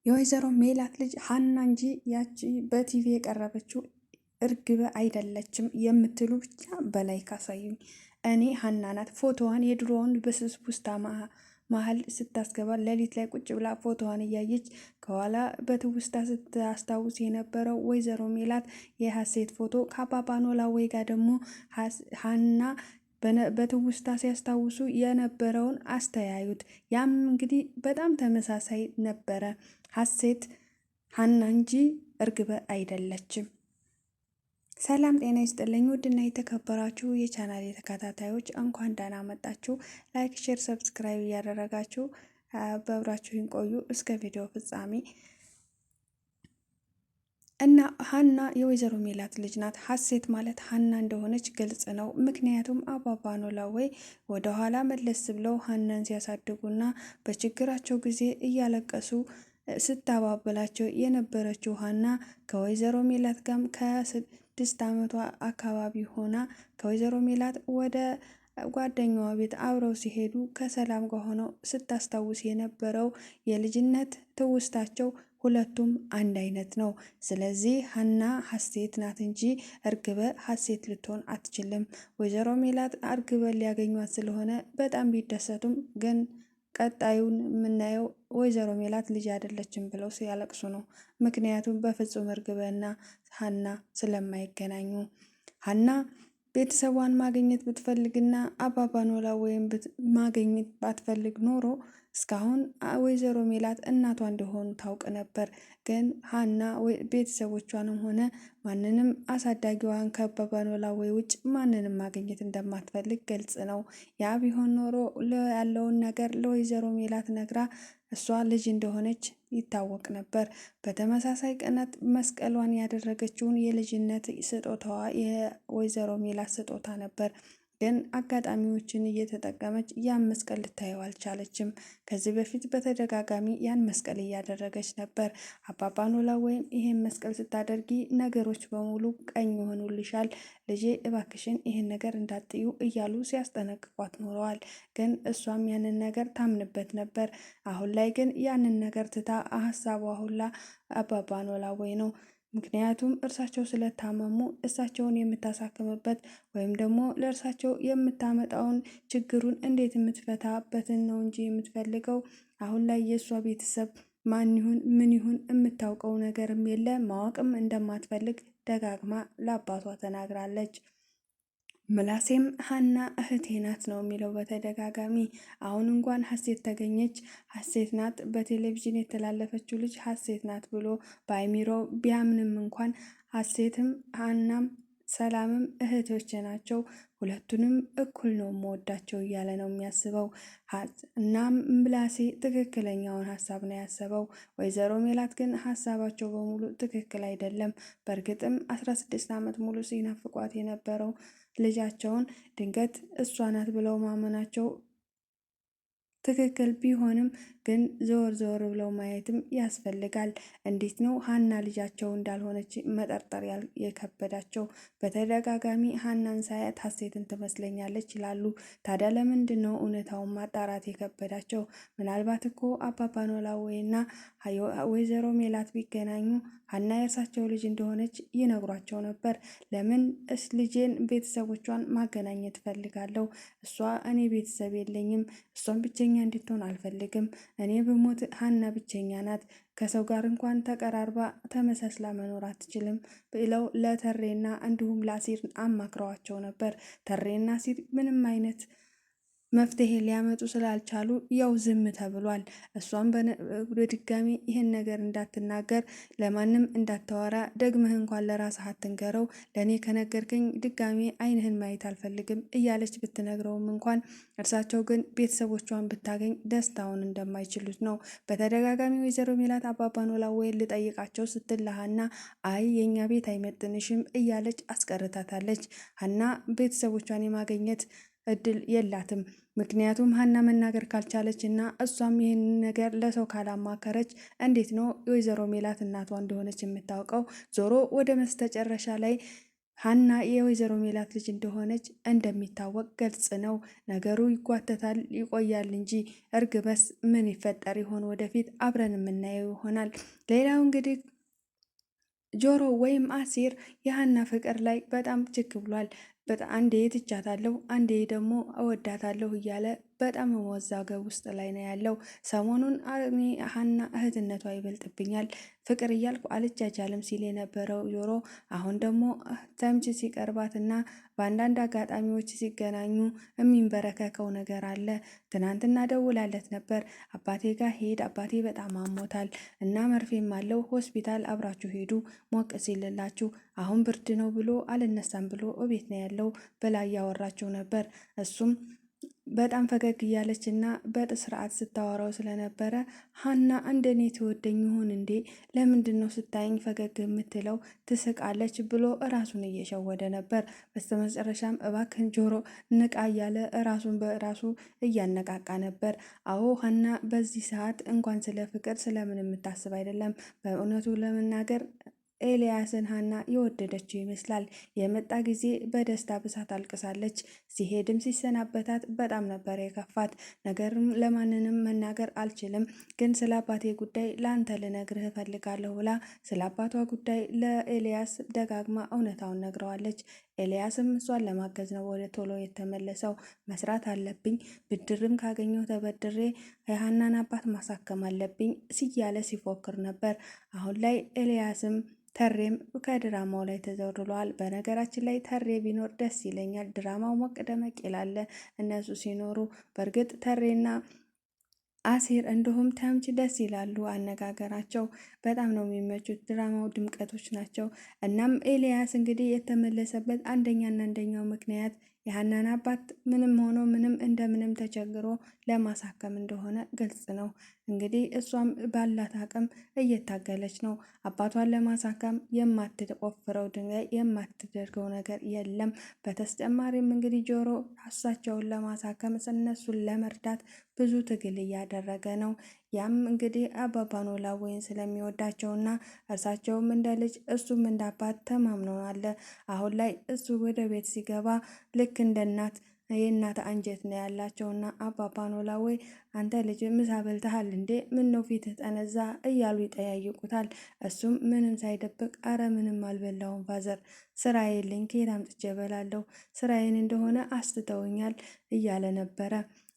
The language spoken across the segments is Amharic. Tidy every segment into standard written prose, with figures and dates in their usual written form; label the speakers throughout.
Speaker 1: የወይዘሮ ሜላት ልጅ ሀና እንጂ ያቺ በቲቪ የቀረበችው እርግበ አይደለችም የምትሉ ብቻ በላይ ካሳዩኝ። እኔ ሀና ናት። ፎቶዋን የድሮውን በስስቡስታ መሀል ስታስገባ ሌሊት ላይ ቁጭ ብላ ፎቶዋን እያየች ከኋላ በትውስታ ስታስታውስ የነበረው ወይዘሮ ሜላት የሀሴት ፎቶ ከአባባ ኖላዊ ጋር ደግሞ ሀና በትውስታ ሲያስታውሱ የነበረውን አስተያዩት። ያም እንግዲህ በጣም ተመሳሳይ ነበረ። ሀሴት ሀና እንጂ እርግበ አይደለችም። ሰላም ጤና ይስጥልኝ። ውድና የተከበራችሁ የቻናል ተከታታዮች እንኳን ደህና መጣችሁ። ላይክ፣ ሼር፣ ሰብስክራይብ እያደረጋችሁ በብራችሁን ቆዩ እስከ ቪዲዮ ፍጻሜ። እና ሀና የወይዘሮ ሜላት ልጅ ናት። ሀሴት ማለት ሀና እንደሆነች ግልጽ ነው። ምክንያቱም አባባ ኖላዊ ወደኋላ መለስ ብለው ሀናን ሲያሳድጉና በችግራቸው ጊዜ እያለቀሱ ስታባበላቸው የነበረችው ሀና ከወይዘሮ ሜላት ጋርም ከ6 ዓመቷ አካባቢ ሆና ከወይዘሮ ሜላት ወደ ጓደኛዋ ቤት አብረው ሲሄዱ ከሰላም ጋር ሆነው ስታስታውስ የነበረው የልጅነት ትውስታቸው ሁለቱም አንድ አይነት ነው። ስለዚህ ሀና ሀሴት ናት እንጂ እርግበ ሀሴት ልትሆን አትችልም። ወይዘሮ ሜላት እርግበ ሊያገኟት ስለሆነ በጣም ቢደሰቱም ግን ቀጣዩን የምናየው ወይዘሮ ሜላት ልጅ አይደለችም ብለው ሲያለቅሱ ነው። ምክንያቱም በፍጹም እርግበና ሀና ስለማይገናኙ። ሀና ቤተሰቧን ማግኘት ብትፈልግና አባባ ኖላዊን ማግኘት ባትፈልግ ኖሮ እስካሁን ወይዘሮ ሜላት እናቷ እንደሆኑ ታውቅ ነበር። ግን ሀና ቤተሰቦቿንም ሆነ ማንንም አሳዳጊዋን ከአባባ ኖላዊ ውጭ ማንንም ማግኘት እንደማትፈልግ ግልጽ ነው። ያ ቢሆን ኖሮ ያለውን ነገር ለወይዘሮ ሜላት ነግራ እሷ ልጅ እንደሆነች ይታወቅ ነበር። በተመሳሳይ ቀናት መስቀሏን ያደረገችውን የልጅነት ስጦታዋ የወይዘሮ ሜላት ስጦታ ነበር። ግን አጋጣሚዎችን እየተጠቀመች ያን መስቀል ልታየው አልቻለችም። ከዚህ በፊት በተደጋጋሚ ያን መስቀል እያደረገች ነበር። አባባ ኖላዊም ይሄን መስቀል ስታደርጊ ነገሮች በሙሉ ቀኝ ይሆኑልሻል፣ ልጄ እባክሽን ይሄን ነገር እንዳትዩ እያሉ ሲያስጠነቅቋት ኖረዋል። ግን እሷም ያንን ነገር ታምንበት ነበር። አሁን ላይ ግን ያንን ነገር ትታ ሀሳቧ ሁላ አባባ ኖላዊ ነው። ምክንያቱም እርሳቸው ስለታመሙ እሳቸውን የምታሳክምበት ወይም ደግሞ ለእርሳቸው የምታመጣውን ችግሩን እንዴት የምትፈታበትን ነው እንጂ የምትፈልገው አሁን ላይ የእሷ ቤተሰብ ማን ይሁን ምን ይሁን የምታውቀው ነገርም የለ፣ ማወቅም እንደማትፈልግ ደጋግማ ለአባቷ ተናግራለች። ምላሴም ሀና እህቴ ናት ነው የሚለው በተደጋጋሚ። አሁን እንኳን ሀሴት ተገኘች፣ ሀሴት ናት በቴሌቪዥን የተላለፈችው ልጅ ሀሴት ናት ብሎ በአይሚሮ ቢያምንም እንኳን ሀሴትም ሀናም ሰላምም እህቶች ናቸው፣ ሁለቱንም እኩል ነው መወዳቸው እያለ ነው የሚያስበው። እናም ምላሴ ትክክለኛውን ሀሳብ ነው ያሰበው። ወይዘሮ ሜላት ግን ሀሳባቸው በሙሉ ትክክል አይደለም። በእርግጥም 16 ዓመት ሙሉ ሲናፍቋት የነበረው ልጃቸውን ድንገት እሷ ናት ብለው ማመናቸው ትክክል ቢሆንም ግን ዘወር ዘወር ብለው ማየትም ያስፈልጋል። እንዴት ነው ሀና ልጃቸው እንዳልሆነች መጠርጠር የከበዳቸው? በተደጋጋሚ ሀናን ሳያት ሀሴትን ትመስለኛለች ይላሉ። ታዲያ ለምንድን ነው እውነታውን ማጣራት የከበዳቸው? ምናልባት እኮ አባባ ኖላዊና ወይዘሮ ሜላት ቢገናኙ ሀና የእርሳቸው ልጅ እንደሆነች ይነግሯቸው ነበር። ለምን ልጄን ቤተሰቦቿን ማገናኘት ፈልጋለሁ፣ እኔ ቤተሰብ የለኝም፣ እሷን ብቸኛ እንድትሆን አልፈልግም፣ እኔ ብሞት ሀና ብቸኛ ናት፣ ከሰው ጋር እንኳን ተቀራርባ ተመሳስላ መኖር አትችልም ብለው ለተሬና እንዲሁም ለአሲር አማክረዋቸው ነበር። ተሬና አሲር ምንም አይነት መፍትሄ ሊያመጡ ስላልቻሉ ያው ዝም ተብሏል። እሷም በድጋሚ ይህን ነገር እንዳትናገር፣ ለማንም እንዳታወራ፣ ደግመህ እንኳን ለራስህ አትንገረው፣ ለእኔ ከነገርከኝ ድጋሚ አይንህን ማየት አልፈልግም እያለች ብትነግረውም እንኳን እርሳቸው ግን ቤተሰቦቿን ብታገኝ ደስታውን እንደማይችሉት ነው። በተደጋጋሚ ወይዘሮ ሜላት አባባ ኖላዊን ልጠይቃቸው ስትል ለሀና አይ የእኛ ቤት አይመጥንሽም እያለች አስቀርታታለች። ሀና ቤተሰቦቿን የማገኘት እድል የላትም። ምክንያቱም ሀና መናገር ካልቻለች እና እሷም ይህንን ነገር ለሰው ካላማከረች እንዴት ነው የወይዘሮ ሜላት እናቷ እንደሆነች የምታውቀው? ዞሮ ወደ መስተጨረሻ ላይ ሀና የወይዘሮ ሜላት ልጅ እንደሆነች እንደሚታወቅ ግልጽ ነው። ነገሩ ይጓተታል ይቆያል እንጂ እርግበስ ምን ይፈጠር ይሆን ወደፊት አብረን የምናየው ይሆናል። ሌላው እንግዲህ ጆሮ ወይም አሲር የሀና ፍቅር ላይ በጣም ችክ ብሏል። በጣም አንዴ ትቻታለሁ አንዴ ደግሞ እወዳታለሁ እያለ በጣም መወዛገብ ውስጥ ላይ ነው ያለው። ሰሞኑን እኔ ሀና እህትነቷ ይበልጥብኛል ፍቅር እያልኩ አልጃጃልም ሲል የነበረው ጆሮ አሁን ደግሞ ተምች ሲቀርባትና በአንዳንድ አጋጣሚዎች ሲገናኙ የሚንበረከከው ነገር አለ። ትናንትና ደውላለት ነበር። አባቴ ጋር ሄድ አባቴ በጣም አሞታል እና መርፌም አለው ሆስፒታል አብራችሁ ሄዱ ሞቅ ሲልላችሁ አሁን ብርድ ነው ብሎ አልነሳም ብሎ እቤት ነው ያለው ብላ እያወራችው ነበር። እሱም በጣም ፈገግ እያለች እና በስርዓት ስታወራው ስለነበረ ሀና እንደኔ ትወደኝ ይሆን እንዴ? ለምንድን ነው ስታየኝ ፈገግ የምትለው? ትስቃለች ብሎ እራሱን እየሸወደ ነበር። በስተመጨረሻም እባክን ጆሮ ንቃ እያለ እራሱን በራሱ እያነቃቃ ነበር። አዎ ሀና በዚህ ሰዓት እንኳን ስለ ፍቅር ስለምን የምታስብ አይደለም። በእውነቱ ለመናገር ኤልያስን ሀና የወደደችው ይመስላል። የመጣ ጊዜ በደስታ ብዛት አልቅሳለች። ሲሄድም ሲሰናበታት በጣም ነበር የከፋት። ነገርም ለማንንም መናገር አልችልም፣ ግን ስለ አባቴ ጉዳይ ለአንተ ልነግርህ እፈልጋለሁ ብላ ስለ አባቷ ጉዳይ ለኤልያስ ደጋግማ እውነታውን ነግረዋለች። ኤልያስም እሷን ለማገዝ ነው ወደ ቶሎ የተመለሰው። መስራት አለብኝ፣ ብድርም ካገኘው ተበድሬ የሀናን አባት ማሳከም አለብኝ ሲያለ ሲፎክር ነበር። አሁን ላይ ኤልያስም ተሬም ከድራማው ላይ ተዘውርለዋል። በነገራችን ላይ ተሬ ቢኖር ደስ ይለኛል። ድራማው ሞቅ ደመቅ ይላል እነሱ ሲኖሩ። በእርግጥ ተሬና አሲር እንዲሁም ተምች ደስ ይላሉ። አነጋገራቸው በጣም ነው የሚመቹት። ድራማው ድምቀቶች ናቸው። እናም ኤልያስ እንግዲህ የተመለሰበት አንደኛና አንደኛው ምክንያት የሀናን አባት ምንም ሆኖ ምንም እንደምንም ተቸግሮ ለማሳከም እንደሆነ ግልጽ ነው። እንግዲህ እሷም ባላት አቅም እየታገለች ነው። አባቷን ለማሳከም የማትቆፍረው ድንጋይ የማትደርገው ነገር የለም። በተጨማሪም እንግዲህ ጆሮ እሳቸውን ለማሳከም እነሱን ለመርዳት ብዙ ትግል እያደረገ ነው። ያም እንግዲህ አባባ ኖላዊን ስለሚወዳቸውና እርሳቸውም እንደ ልጅ እሱም እንደ አባት ተማምነዋል። አሁን ላይ እሱ ወደ ቤት ሲገባ ልክ እንደ እናት የእናት አንጀት ነው ያላቸውና አባባ ኖላዊ አንተ ልጅ ምሳ በልተሃል እንዴ? ምን ነው ፊትህ ጠነዛ? እያሉ ይጠያይቁታል። እሱም ምንም ሳይደብቅ አረ ምንም አልበላውም ፋዘር፣ ስራ የለኝ ከየት አምጥቼ እበላለሁ? ስራዬን እንደሆነ አስትተውኛል እያለ ነበረ።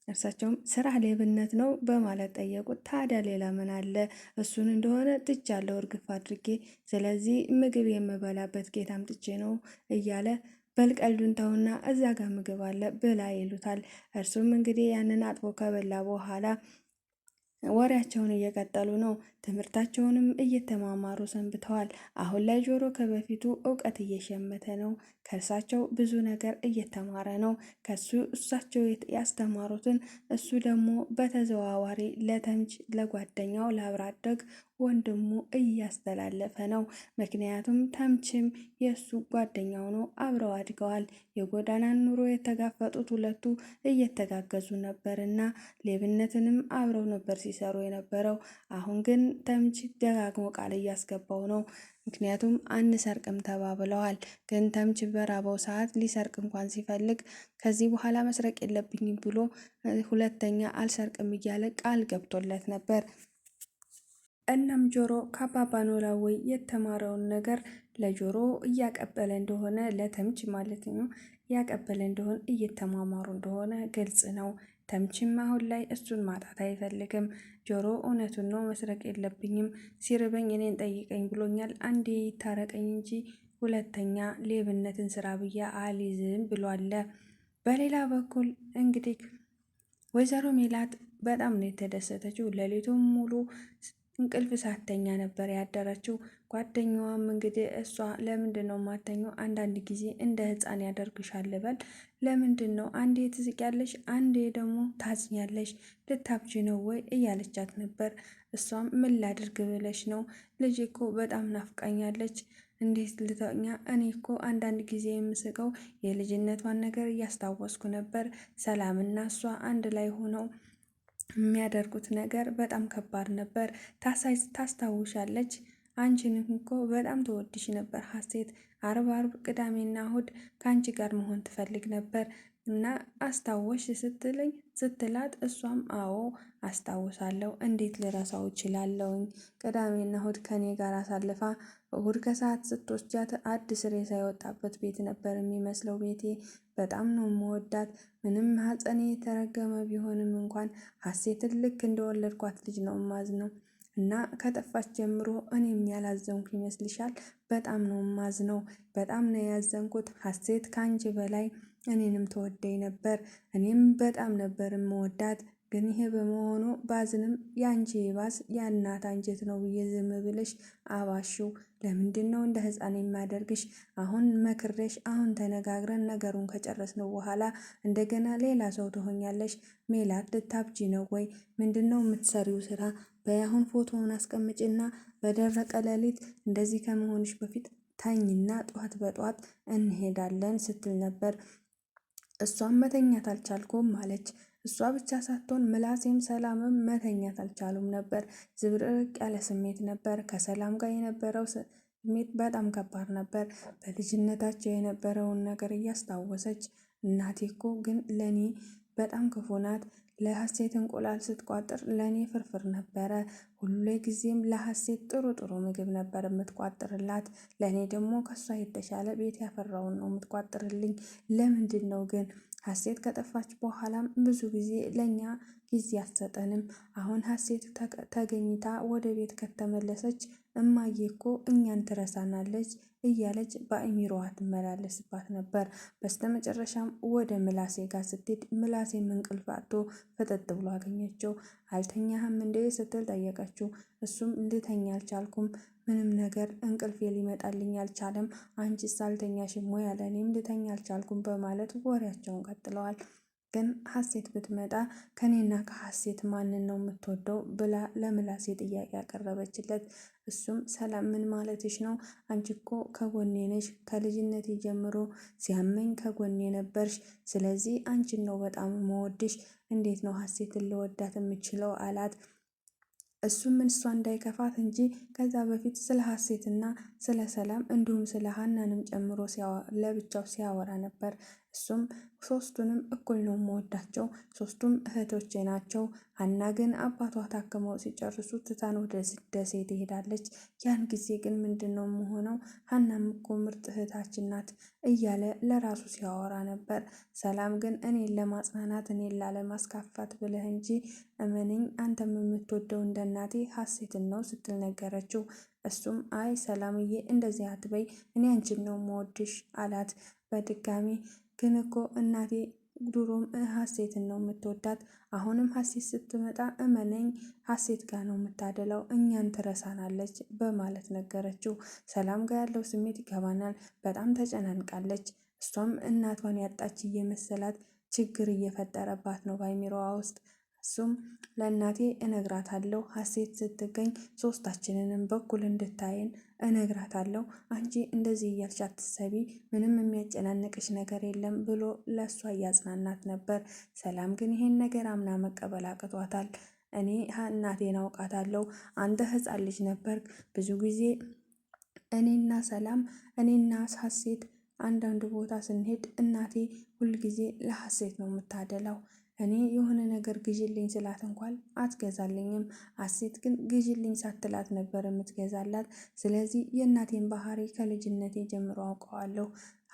Speaker 1: እርሳቸውም ስራ ሌብነት ነው በማለት ጠየቁት። ታዲያ ሌላ ምን አለ? እሱን እንደሆነ ትቻለሁ እርግፍ አድርጌ፣ ስለዚህ ምግብ የምበላበት ጌታ አምጥቼ ነው እያለ በልቀልዱን ተውና እዛ ጋር ምግብ አለ ብላ ይሉታል። እርሱም እንግዲህ ያንን አጥቦ ከበላ በኋላ ወሬያቸውን እየቀጠሉ ነው። ትምህርታቸውንም እየተማማሩ ሰንብተዋል። አሁን ላይ ጆሮ ከበፊቱ እውቀት እየሸመተ ነው። ከእርሳቸው ብዙ ነገር እየተማረ ነው። ከሱ እሳቸው ያስተማሩትን እሱ ደግሞ በተዘዋዋሪ ለተምች ለጓደኛው ለአብሮ አደግ ወንድሙ እያስተላለፈ ነው። ምክንያቱም ተምችም የእሱ ጓደኛው ነው። አብረው አድገዋል። የጎዳናን ኑሮ የተጋፈጡት ሁለቱ እየተጋገዙ ነበርና ሌብነትንም አብረው ነበር ሲሰሩ የነበረው። አሁን ግን ተምች ደጋግሞ ቃል እያስገባው ነው። ምክንያቱም አንሰርቅም ተባብለዋል። ግን ተምች በራበው ሰዓት ሊሰርቅ እንኳን ሲፈልግ ከዚህ በኋላ መስረቅ የለብኝም ብሎ ሁለተኛ አልሰርቅም እያለ ቃል ገብቶለት ነበር። እናም ጆሮ ከአባባ ኖላዊ የተማረውን ነገር ለጆሮ እያቀበለ እንደሆነ ለተምች ማለት ነው እያቀበለ እንደሆነ እየተማማሩ እንደሆነ ግልጽ ነው። ተምችም አሁን ላይ እሱን ማጣት አይፈልግም። ጆሮ እውነቱን ነው መስረቅ የለብኝም ሲርበኝ እኔን ጠይቀኝ ብሎኛል። አንዴ ይታረቀኝ እንጂ ሁለተኛ ሌብነትን ስራ ብዬ አልይዝም ብሏል። በሌላ በኩል እንግዲህ ወይዘሮ ሜላት በጣም ነው የተደሰተችው። ሌሊቱን ሙሉ እንቅልፍ ሳተኛ ነበር ያደረችው። ጓደኛዋም እንግዲህ እሷ ለምንድን ነው የማተኘው? አንዳንድ ጊዜ እንደ ሕፃን ያደርግሻል ልበል? ለምንድን ነው አንዴ ትስቂያለሽ፣ አንዴ ደግሞ ታዝኛለሽ? ልታብጂ ነው ወይ እያለቻት ነበር። እሷም ምን ላድርግ ብለሽ ነው? ልጅ እኮ በጣም ናፍቃኛለች። እንዴት ልተኛ? እኔ እኮ አንዳንድ ጊዜ የምስቀው የልጅነቷን ነገር እያስታወስኩ ነበር። ሰላምና እሷ አንድ ላይ ሆነው የሚያደርጉት ነገር በጣም ከባድ ነበር። ታስታውሻለች? አንቺንም እኮ በጣም ተወድሽ ነበር ሀሴት። አርብ አርብ ቅዳሜና እሁድ ከአንቺ ጋር መሆን ትፈልግ ነበር እና አስታወሽ ስትላት እሷም አዎ አስታውሳለሁ፣ እንዴት ልረሳው እችላለሁኝ? ቅዳሜና እሁድ ከኔ ጋር አሳልፋ እሁድ ከሰዓት ስትወስጃት አዲስ ሬሳ የወጣበት ቤት ነበር የሚመስለው ቤቴ። በጣም ነው መወዳት። ምንም ሐፀኔ የተረገመ ቢሆንም እንኳን ሀሴትን ልክ እንደወለድኳት ልጅ ነው ነው እና ከጠፋች ጀምሮ እኔም ያላዘንኩ ይመስልሻል? በጣም ነው ማዝነው። በጣም ነው ያዘንኩት። ሀሴት ከአንቺ በላይ እኔንም ተወደኝ ነበር። እኔም በጣም ነበር መወዳት። ግን ይሄ በመሆኑ ባዝንም የአንቺ ባስ የእናት አንጀት ነው ብዬ ዝም ብለሽ አባሽው። ለምንድን ነው እንደ ሕፃን የማደርግሽ? አሁን መክሬሽ፣ አሁን ተነጋግረን ነገሩን ከጨረስነው በኋላ እንደገና ሌላ ሰው ትሆኛለሽ። ሜላት ልታብጂ ነው ወይ? ምንድን ነው የምትሰሪው ስራ? በያሁን ፎቶውን አስቀምጭና በደረቀ ሌሊት እንደዚህ ከመሆንሽ በፊት ታኝና ጠዋት በጠዋት እንሄዳለን ስትል ነበር። እሷም መተኛት አልቻልኩም አለች። እሷ ብቻ ሳትሆን ምላሴም ሰላምም መተኛት አልቻሉም ነበር። ዝብርቅ ያለ ስሜት ነበር። ከሰላም ጋር የነበረው ስሜት በጣም ከባድ ነበር። በልጅነታቸው የነበረውን ነገር እያስታወሰች እናቴ እኮ ግን ለኔ በጣም ክፉ ናት። ለሀሴት እንቁላል ስትቋጥር ለእኔ ፍርፍር ነበረ። ሁሌ ጊዜም ለሀሴት ጥሩ ጥሩ ምግብ ነበር የምትቋጥርላት። ለእኔ ደግሞ ከሷ የተሻለ ቤት ያፈራውን ነው የምትቋጥርልኝ። ለምንድን ነው ግን ሀሴት ከጠፋች በኋላም ብዙ ጊዜ ለእኛ ጊዜ አትሰጠንም? አሁን ሀሴት ተገኝታ ወደ ቤት ከተመለሰች እማዬ እኮ እኛን ትረሳናለች እያለች በአእምሮዋ ትመላለስባት ነበር። በስተመጨረሻም ወደ ምላሴ ጋር ስትሄድ ምላሴም እንቅልፍ አጥቶ ፈጠጥ ብሎ አገኘችው። አልተኛህም እንዴ ስትል ጠየቀችው። እሱም ልተኛ አልቻልኩም፣ ምንም ነገር እንቅልፌ ሊመጣልኝ አልቻለም፣ አንቺስ አልተኛሽም ወይ አለ። እኔም ልተኛ አልቻልኩም በማለት ወሬያቸውን ቀጥለዋል። ግን ሀሴት ብትመጣ ከኔና ከሀሴት ማንን ነው የምትወደው ብላ ለምላሴ ጥያቄ ያቀረበችለት። እሱም ሰላም ምን ማለትሽ ነው? አንቺ እኮ ከጎኔ ነሽ፣ ከልጅነቴ ጀምሮ ሲያመኝ ከጎኔ ነበርሽ። ስለዚህ አንቺን ነው በጣም መወድሽ። እንዴት ነው ሀሴትን ልወዳት የምችለው አላት። እሱም እሷ እንዳይከፋት እንጂ ከዛ በፊት ስለ ሀሴትና ስለ ሰላም እንዲሁም ስለ ሀናንም ጨምሮ ለብቻው ሲያወራ ነበር። እሱም ሶስቱንም እኩል ነው የምወዳቸው፣ ሶስቱም እህቶቼ ናቸው። ሀና ግን አባቷ ታክመው ሲጨርሱ ትታን ወደ ደሴ ትሄዳለች። ያን ጊዜ ግን ምንድን ነው የምሆነው? ሀናም እኮ ምርጥ እህታችን ናት እያለ ለራሱ ሲያወራ ነበር። ሰላም ግን እኔን ለማጽናናት እኔን ላለማስካፋት ብለህ እንጂ እመነኝ፣ አንተም የምትወደው እንደ እናቴ ሀሴትን ነው ስትል ነገረችው። እሱም አይ ሰላምዬ እንደዚህ አትበይ፣ እኔ አንቺን ነው የምወድሽ አላት በድጋሚ። ግን እኮ እናቴ ድሮም ሀሴትን ነው የምትወዳት፣ አሁንም ሀሴት ስትመጣ እመነኝ ሀሴት ጋር ነው የምታደላው፣ እኛን ትረሳናለች በማለት ነገረችው። ሰላም ጋር ያለው ስሜት ይገባናል። በጣም ተጨናንቃለች። እሷም እናቷን ያጣች እየመሰላት ችግር እየፈጠረባት ነው በአይምሮዋ ውስጥ። እሱም ለእናቴ እነግራታለሁ፣ ሀሴት ስትገኝ ሶስታችንንም በኩል እንድታየን እነግራታለሁ። አንቺ እንደዚህ እያልሽ አትሰቢ፣ ምንም የሚያጨናንቅሽ ነገር የለም ብሎ ለእሷ እያጽናናት ነበር። ሰላም ግን ይሄን ነገር አምና መቀበል አቅቷታል። እኔ እናቴን አውቃታለሁ፣ አንተ ሕፃን ልጅ ነበር። ብዙ ጊዜ እኔና ሀሴት አንዳንድ ቦታ ስንሄድ እናቴ ሁልጊዜ ለሀሴት ነው የምታደላው። እኔ የሆነ ነገር ግዢልኝ ስላት እንኳን አትገዛልኝም። ሀሴት ግን ግዢልኝ ሳትላት ነበር የምትገዛላት። ስለዚህ የእናቴን ባህሪ ከልጅነቴ ጀምሮ አውቀዋለሁ።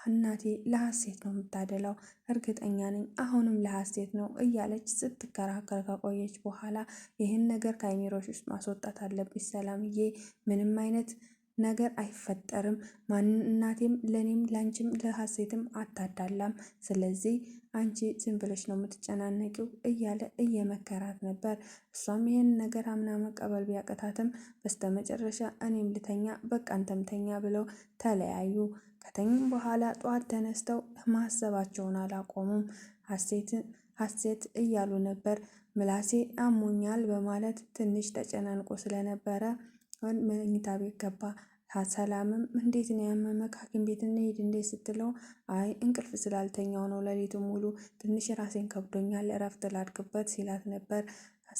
Speaker 1: እናቴ ለሀሴት ነው የምታደላው፣ እርግጠኛ ነኝ አሁንም ለሀሴት ነው እያለች ስትከራከር ከቆየች በኋላ ይህን ነገር ከአይሚሮሽ ውስጥ ማስወጣት አለብሽ ሰላምዬ፣ ምንም አይነት ነገር አይፈጠርም። እናቴም ለኔም ላንቺም ለሀሴትም አታዳላም። ስለዚህ አንቺ ዝም ብለሽ ነው የምትጨናነቂው እያለ እየመከራት ነበር። እሷም ይህን ነገር አምና መቀበል ቢያቅታትም በስተመጨረሻ እኔም ልተኛ በቃ አንተም ተኛ ብለው ተለያዩ። ከተኙም በኋላ ጠዋት ተነስተው ማሰባቸውን አላቆሙም። ሀሴት እያሉ ነበር። ምላሴ አሞኛል በማለት ትንሽ ተጨናንቆ ስለነበረ መኝታ ቤት ገባ። ሰላምም እንዴት ነው ያመመክ? ሐኪም ቤት እንሂድ እንዴት ስትለው አይ እንቅልፍ ስላልተኛው ነው ሌሊቱን ሙሉ ትንሽ ራሴን ከብዶኛል እረፍት ላድርግበት ሲላት ነበር።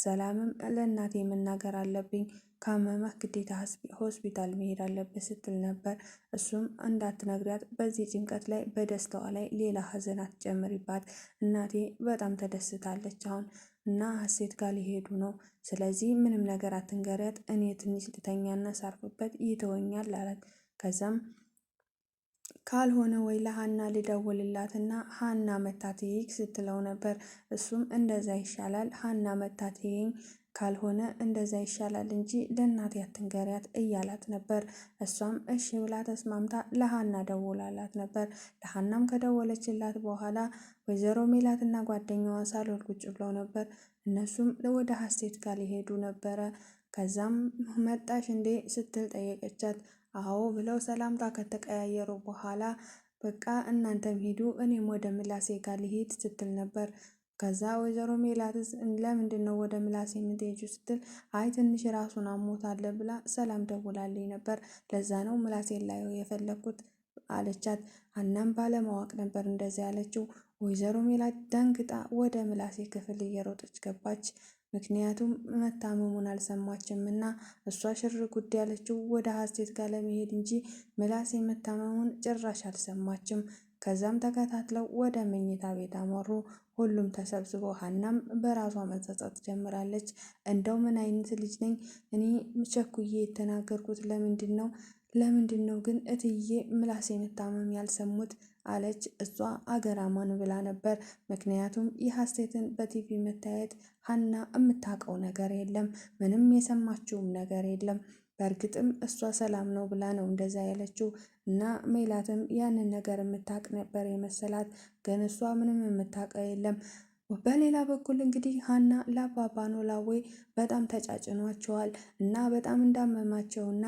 Speaker 1: ሰላምም ለእናቴ መናገር አለብኝ፣ ካመመህ ግዴታ ሆስፒታል መሄድ አለብህ ስትል ነበር። እሱም እንዳትነግሪያት፣ በዚህ ጭንቀት ላይ በደስታዋ ላይ ሌላ ሀዘን አትጨምሪባት፣ እናቴ በጣም ተደስታለች አሁን እና ሀሴት ጋር ሊሄዱ ነው። ስለዚህ ምንም ነገር አትንገሪያት፣ እኔ ትንሽ ልተኛና ሳርፍበት ይተወኛል አላት። ከዛም ካልሆነ ወይ ለሀና ልደውልላትና ሀና መታትይክ ስትለው ነበር። እሱም እንደዛ ይሻላል፣ ሀና መታትይኝ ካልሆነ እንደዛ ይሻላል እንጂ ለእናቴ አትንገሪያት እያላት ነበር። እሷም እሺ ብላ ተስማምታ ለሀና ደውላላት ነበር። ለሀናም ከደወለችላት በኋላ ወይዘሮ ሜላትና ጓደኛዋ ሳሎን ቁጭ ብለው ነበር። እነሱም ወደ ሀሴት ጋር ሊሄዱ ነበረ። ከዛም መጣሽ እንዴ ስትል ጠየቀቻት። አዎ ብለው ሰላምታ ከተቀያየሩ በኋላ በቃ እናንተም ሂዱ እኔም ወደ ምላሴ ጋር ልሂድ ስትል ነበር። ከዛ ወይዘሮ ሜላትስ ለምንድን ነው ወደ ምላሴ የምትሄጂው ስትል አይ ትንሽ ራሱን አሞታል ብላ ሰላም ደውላልኝ ነበር፣ ለዛ ነው ምላሴን ላየው የፈለግኩት አለቻት። ሀናም ባለማወቅ ነበር እንደዚያ ያለችው። ወይዘሮ ሜላት ደንግጣ ወደ ምላሴ ክፍል እየሮጠች ገባች። ምክንያቱም መታመሙን አልሰማችም እና እሷ ሽር ጉድ ያለችው ወደ ሀሴት ጋር ለመሄድ እንጂ ምላሴ መታመሙን ጭራሽ አልሰማችም። ከዛም ተከታትለው ወደ መኝታ ቤት አመሩ። ሁሉም ተሰብስቦ ሀናም በራሷ መጸጸት ጀምራለች። እንደው ምን አይነት ልጅ ነኝ እኔ ቸኩዬ የተናገርኩት ለምንድን ነው ግን እትዬ ምላሴ መታመም ያልሰሙት አለች። እሷ አገራማን ብላ ነበር። ምክንያቱም የሀሴትን በቲቪ መታየት ሀና የምታውቀው ነገር የለም፣ ምንም የሰማችውም ነገር የለም። በእርግጥም እሷ ሰላም ነው ብላ ነው እንደዛ ያለችው እና ሜላትም ያንን ነገር የምታውቅ ነበር የመሰላት፣ ግን እሷ ምንም የምታውቀው የለም። በሌላ በኩል እንግዲህ ሀና ለአባባ ኖላዊ በጣም ተጫጭኗቸዋል እና በጣም እንዳመማቸውና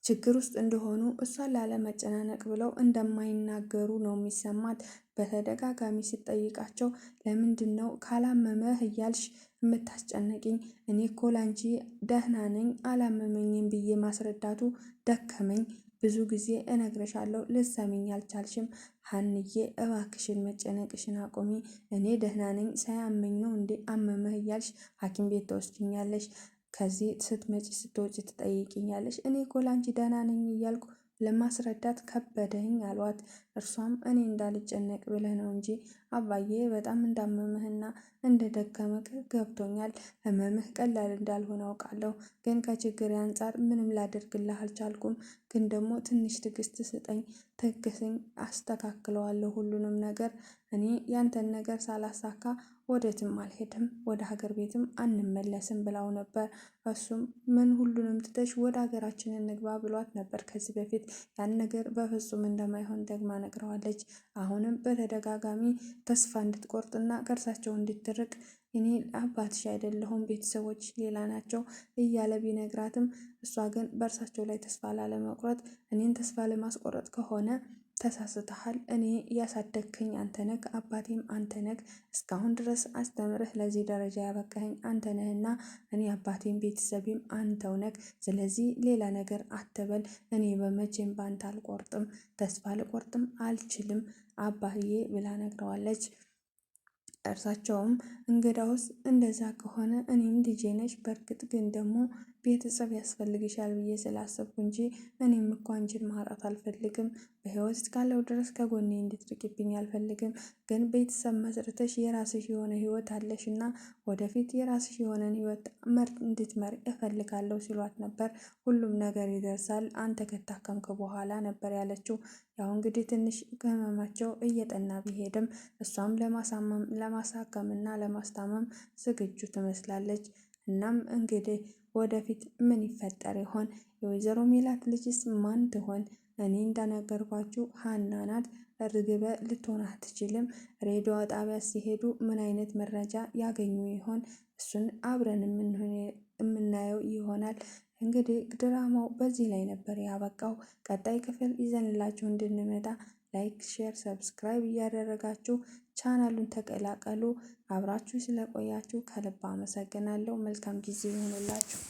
Speaker 1: ችግር ውስጥ እንደሆኑ እሷን ላለመጨናነቅ ብለው እንደማይናገሩ ነው የሚሰማት። በተደጋጋሚ ሲጠይቃቸው ለምንድን ነው ካላመመህ እያልሽ የምታስጨነቅኝ? እኔ እኮ ላንቺ ደህና ነኝ አላመመኝም ብዬ ማስረዳቱ ደከመኝ። ብዙ ጊዜ እነግረሻለሁ ልትሰሚኝ አልቻልሽም። ሀንዬ እባክሽን መጨነቅሽን አቆሚ። እኔ ደህና ነኝ ሳያመኝ ነው እንዴ አመመህ እያልሽ ሐኪም ቤት ተወስጅኛለሽ? ከዚህ ስትመጪ ስትወጪ ትጠይቅኛለሽ። እኔ እኮ ላንቺ ደህና ነኝ እያልኩ ለማስረዳት ከበደኝ አሏት። እርሷም እኔ እንዳልጨነቅ ብለህ ነው እንጂ አባዬ በጣም እንዳመመህና እንደደከመህ ገብቶኛል። ህመምህ ቀላል እንዳልሆነ አውቃለሁ፣ ግን ከችግር አንጻር ምንም ላደርግልህ አልቻልኩም። ግን ደግሞ ትንሽ ትዕግስት ስጠኝ፣ ትዕግስኝ፣ አስተካክለዋለሁ ሁሉንም ነገር። እኔ ያንተን ነገር ሳላሳካ ወደትም አልሄድም፣ ወደ ሀገር ቤትም አንመለስም ብላው ነበር። እሱም ምን ሁሉንም ትተሽ ወደ ሀገራችን እንግባ ብሏት ነበር ከዚህ በፊት። ያን ነገር በፍጹም እንደማይሆን ደግማ ነግረዋለች። አሁንም በተደጋጋሚ ተስፋ እንድትቆርጥና ከእርሳቸው እንድትርቅ እኔ አባትሽ አይደለሁም ቤተሰቦች ሌላ ናቸው እያለ ቢነግራትም እሷ ግን በእርሳቸው ላይ ተስፋ ላለመቁረጥ እኔን ተስፋ ለማስቆረጥ ከሆነ ተሳስተሃል። እኔ ያሳደግከኝ አንተነክ አባቴም አንተነክ እስካሁን ድረስ አስተምርህ ለዚህ ደረጃ ያበቃኸኝ አንተነህና እኔ አባቴም ቤተሰቤም አንተው ነክ። ስለዚህ ሌላ ነገር አትበል። እኔ በመቼም ባንተ አልቆርጥም፣ ተስፋ ልቆርጥም አልችልም አባዬ ብላ ነግረዋለች። እርሳቸውም እንግዳውስ እንደዛ ከሆነ እኔም ልጄ ነሽ፣ በእርግጥ ግን ደግሞ ቤተሰብ ያስፈልግሻል ብዬ ስላሰብኩ እንጂ እኔም እኮ አንቺን ማጣት አልፈልግም። በህይወት እስካለው ድረስ ከጎኔ እንድትርቂብኝ አልፈልግም። ግን ቤተሰብ መስርተሽ የራስሽ የሆነ ህይወት አለሽ እና ወደፊት የራስሽ የሆነን ህይወት እንድትመሪ እፈልጋለሁ ሲሏት ነበር። ሁሉም ነገር ይደርሳል አንተ ከታከምክ በኋላ ነበር ያለችው። ያው እንግዲህ ትንሽ ህመማቸው እየጠና ቢሄድም እሷም ለማሳከም እና ለማስታመም ዝግጁ ትመስላለች። እናም እንግዲህ ወደፊት ምን ይፈጠር ይሆን? የወይዘሮ ሜላት ልጅስ ማን ትሆን? እኔ እንዳነገርኳችሁ ሀና ናት። እርግበ ልትሆን አትችልም። ሬዲዮ ጣቢያ ሲሄዱ ምን አይነት መረጃ ያገኙ ይሆን? እሱን አብረን የምናየው ይሆናል። እንግዲህ ድራማው በዚህ ላይ ነበር ያበቃው። ቀጣይ ክፍል ይዘንላችሁ እንድንመጣ ላይክ፣ ሼር፣ ሰብስክራይብ እያደረጋችሁ ቻናሉን ተቀላቀሉ። አብራችሁ ስለቆያችሁ ከልብ አመሰግናለሁ። መልካም ጊዜ ይሆንላችሁ።